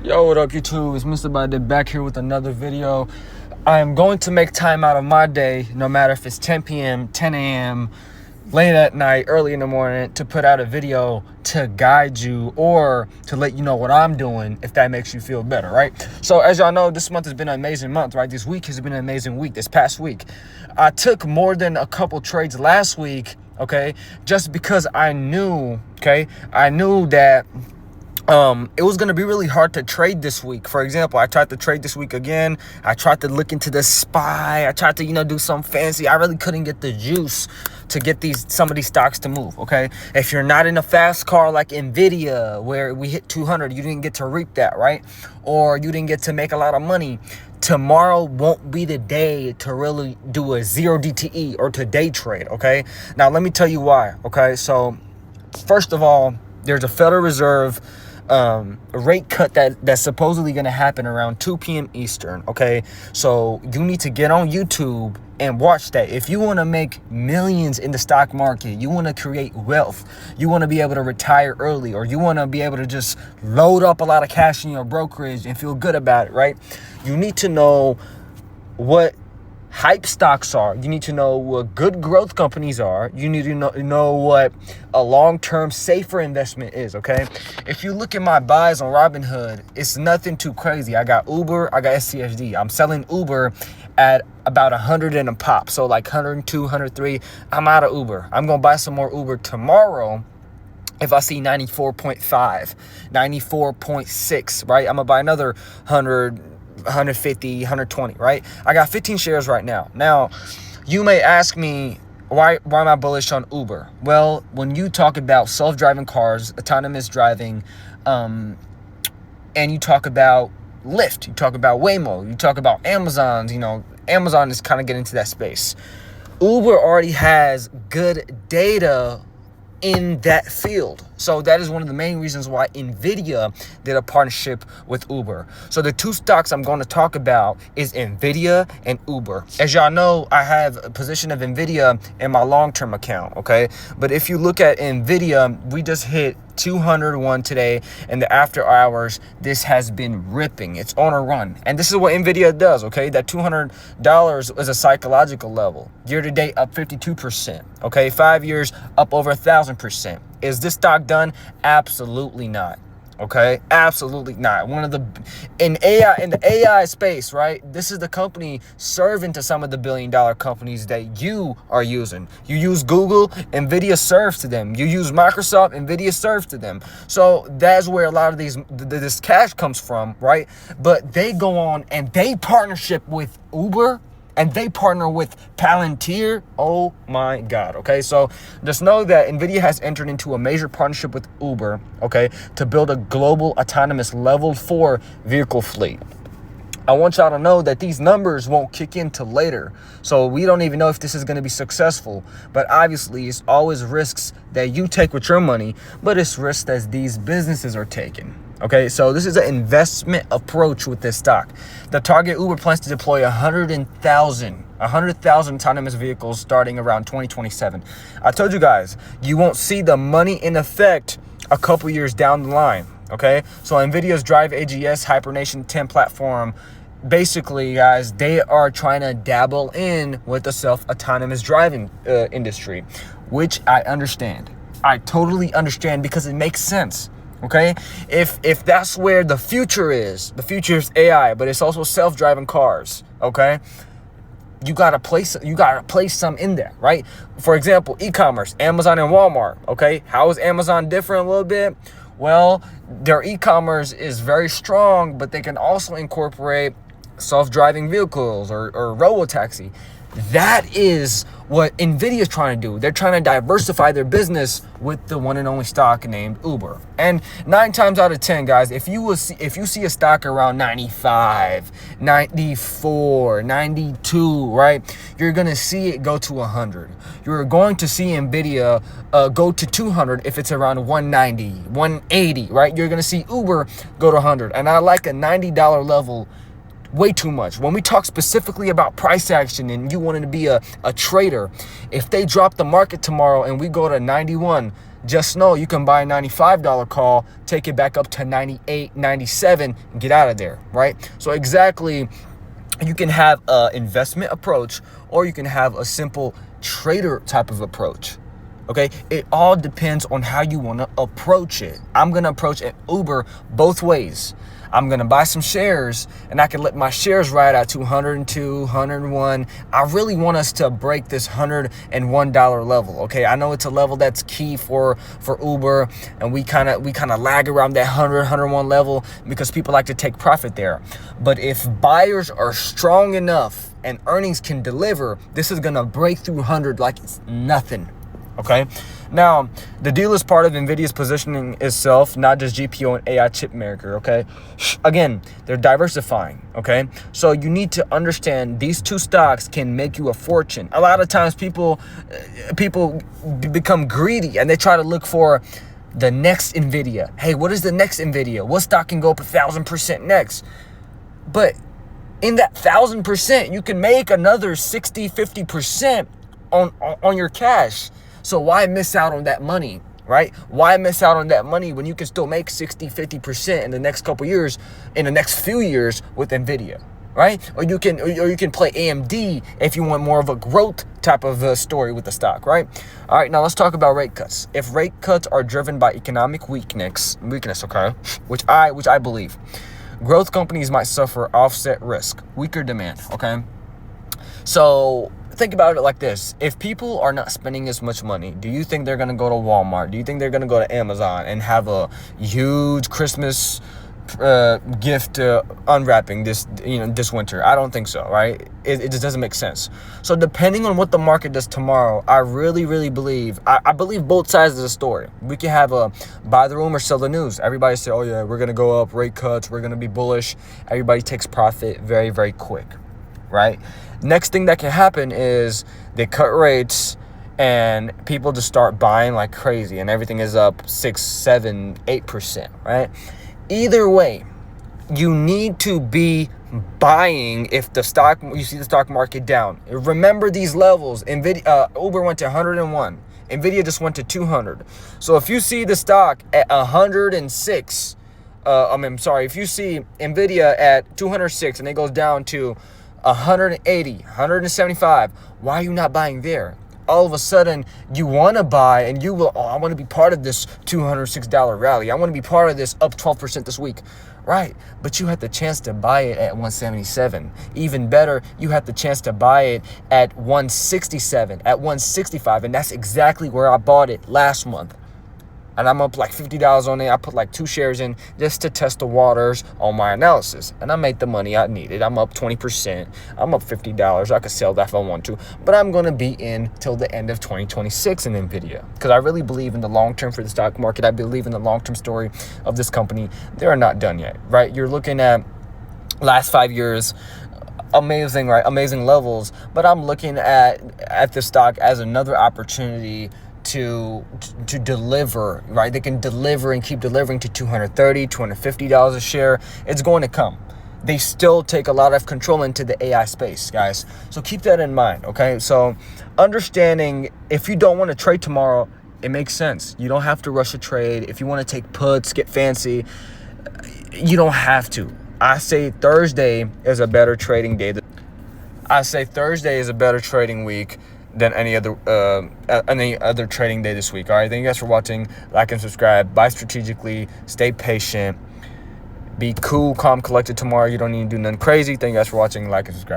Yo, what up YouTube? It's Mr.BuyTheDip back here with another video. I am going to make time out of my day, no matter if it's 10 p.m., 10 a.m., late at night, early in the morning, to put out a video to guide you or to let you know what I'm doing, if that makes you feel better, right? So as y'all know, this month has been an amazing month, right? This week has been an amazing week, this past week. I took more than a couple trades last week, okay? Just because I knew that it was going to be really hard to trade this week. For example, I tried to trade this week again. I tried to look into the SPY. I tried to, do some fancy. I really couldn't get the juice to get some of these stocks to move, okay? If you're not in a fast car like NVDA, where we hit 200, you didn't get to reap that, right? Or you didn't get to make a lot of money. Tomorrow won't be the day to really do a 0 DTE or to day trade, okay? Now, let me tell you why, okay? So, first of all, there's a Federal Reserve rate cut that's supposedly going to happen around 2 p.m. Eastern, okay? So you need to get on YouTube and watch that. If you want to make millions in the stock market, you want to create wealth, you want to be able to retire early, or you want to be able to just load up a lot of cash in your brokerage and feel good about it, right? You need to know what hype stocks are. You need to know what good growth companies are. You need to know what a long-term safer investment is, okay? If you look at my buys on Robinhood, it's nothing too crazy. I got Uber, I got SCSD. I'm selling Uber at about 100 in a pop. So like 102, 103. I'm out of Uber. I'm going to buy some more Uber tomorrow. If I see 94.5, 94.6, right? I'm going to buy another 100, 150, 120, right? I got 15 shares right now. Now, you may ask me, why am I bullish on Uber? Well, when you talk about self-driving cars, autonomous driving, and you talk about Lyft, you talk about Waymo, you talk about Amazon, Amazon is kind of getting into that space. Uber already has good data in that field. So that is one of the main reasons why NVIDIA did a partnership with Uber. So the two stocks I'm going to talk about is NVIDIA and Uber. As y'all know, I have a position of NVIDIA in my long-term account, okay? But if you look at NVIDIA, we just hit 201 today, and the after hours, this has been ripping. It's on a run. And this is what NVIDIA does, okay? That $200 is a psychological level. Year to date, up 52%, okay? 5 years, up over 1,000%. Is this stock done? Absolutely not. Okay, absolutely not. In the AI space, right? This is the company serving to some of the billion-dollar companies that you are using. You use Google, NVIDIA serves to them. You use Microsoft, NVIDIA serves to them. So that's where a lot of this cash comes from, right? But they go on and they partnership with Uber, and they partner with Palantir. Oh my God, okay? So just know that NVIDIA has entered into a major partnership with Uber, okay, to build a global autonomous level 4 vehicle fleet. I want y'all to know that these numbers won't kick in till later. So we don't even know if this is going to be successful. But obviously, it's always risks that you take with your money, but it's risks that these businesses are taking. Okay, so this is an investment approach with this stock. The target Uber plans to deploy 100,000 autonomous vehicles starting around 2027. I told you guys, you won't see the money in effect a couple years down the line. Okay, so NVIDIA's Drive AGS Hibernation 10 platform, basically, guys, they are trying to dabble in with the self-autonomous driving industry, which I understand. I totally understand because it makes sense. Okay, if that's where the future is AI, but it's also self-driving cars. Okay, you gotta place some in there, right? For example, e-commerce, Amazon and Walmart. Okay, how is Amazon different a little bit? Well, their e-commerce is very strong, but they can also incorporate self-driving vehicles or robotaxi. That is what NVIDIA is trying to do. They're trying to diversify their business with the one and only stock named Uber. And 9 times out of 10, guys, if you see a stock around 95, 94, 92, right, you're going to see it go to 100. You're going to see NVIDIA go to 200 if it's around 190, 180, right? You're going to see Uber go to 100. And I like a $90 level way too much. When we talk specifically about price action and you wanting to be a trader, if they drop the market tomorrow and we go to 91, just know you can buy a $95 call, take it back up to 98, 97, and get out of there, right? So exactly, you can have an investment approach, or you can have a simple trader type of approach. Okay, it all depends on how you want to approach it. I'm going to approach an Uber both ways. I'm going to buy some shares, and I can let my shares ride out to 102, 101. I really want us to break this $101 level. Okay, I know it's a level that's key for Uber, and we kind of lag around that 101 level because people like to take profit there. But if buyers are strong enough and earnings can deliver, this is going to break through 100 like it's nothing. Okay, now the deal is part of NVIDIA's positioning itself, not just GPU and AI chip maker. Okay, again, they're diversifying. Okay, so you need to understand these two stocks can make you a fortune. A lot of times people become greedy and they try to look for the next NVIDIA. Hey, what is the next NVIDIA? What stock can go up 1,000% next? But in that 1,000%, you can make another 60, 50% on your cash. So why miss out on that money, right? Why miss out on that money when you can still make 60, 50% in the next couple years, in the next few years with NVIDIA, right? Or you can play AMD if you want more of a growth type of story with the stock, right? All right, now let's talk about rate cuts. If rate cuts are driven by economic weakness, okay, which I believe, growth companies might suffer offset risk, weaker demand, okay? So think about it like this. If people are not spending as much money, do you think they're going to go to Walmart? Do you think they're going to go to Amazon and have a huge Christmas gift unwrapping this winter? I don't think so, right? It just doesn't make sense. So depending on what the market does tomorrow, I really believe, I believe both sides of the story. We can have a buy the rumor, sell the news. Everybody say, oh yeah, we're going to go up, rate cuts, we're going to be bullish. Everybody takes profit very quick, right? Next thing that can happen is they cut rates and people just start buying like crazy and everything is up 6, 7, 8%, right? Either way, you need to be buying if you see the stock market down. Remember these levels. Uber went to 101. NVIDIA just went to 200. So if you see the stock at 106, if you see NVIDIA at 206 and it goes down to 180, 175, why are you not buying there? All of a sudden you want to buy and you will, I want to be part of this $206 rally. I want to be part of this up 12% this week. Right, but you had the chance to buy it at 177. Even better, you had the chance to buy it at 167, at 165, and that's exactly where I bought it last month. And I'm up like $50 on it. I put like 2 shares in just to test the waters on my analysis. And I made the money I needed. I'm up 20%. I'm up $50. I could sell that if I want to. But I'm going to be in till the end of 2026 in NVIDIA. Because I really believe in the long term for the stock market. I believe in the long-term story of this company. They're not done yet, right? You're looking at last 5 years. Amazing, right? Amazing levels. But I'm looking at the stock as another opportunity to deliver, right? They can deliver and keep delivering to $230, $250 a share. It's going to come. They still take a lot of control into the AI space, guys. So keep that in mind, okay? So understanding if you don't want to trade tomorrow, it makes sense. You don't have to rush a trade. If you want to take puts, get fancy, you don't have to. I say Thursday is a better trading day. I say Thursday is a better trading week than any other trading day this week. All right, thank you guys for watching. Like and subscribe. Buy strategically. Stay patient. Be cool, calm, collected tomorrow. You don't need to do nothing crazy. Thank you guys for watching. Like and subscribe.